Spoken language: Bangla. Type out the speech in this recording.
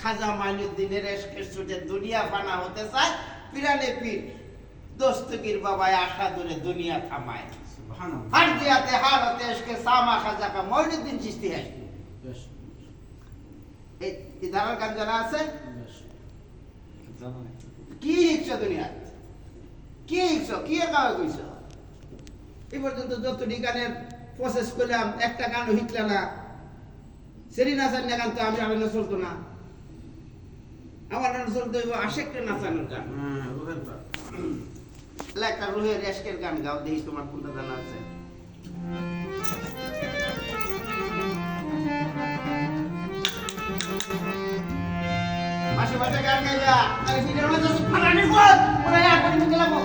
খাজা মাইনুদ্দিনের এশকের সুটে দুনিয়া ফানা হতে চায় পিরানে পীর দস্তগীর বাবায় আশা ধরে দুনিয়া থামায় হার দিয়াতে হার হতে এশকে সামা খাজা কা মাইনুদ্দিন চিশতি হয় এই ধারার গান জানা আছে কি ইচ্ছা দুনিয়া কি ইচ্ছা কি একাও কইছ এই পর্যন্ত যতটি গানের প্রসেস করলাম একটা গানও হিটল না সেরি নাচার গান তো আমি আবেদন চলতো না আমার নাম চলতে হইব আশেককে নাচানোর গান একটা রুহের রেশকের গান গাও দেখি তোমার কোনটা জানা আছে মাসে মাসে গান গাইবা তাহলে ভিডিওর মধ্যে ফাটানি বল ওরা এক করে দিতে লাগবো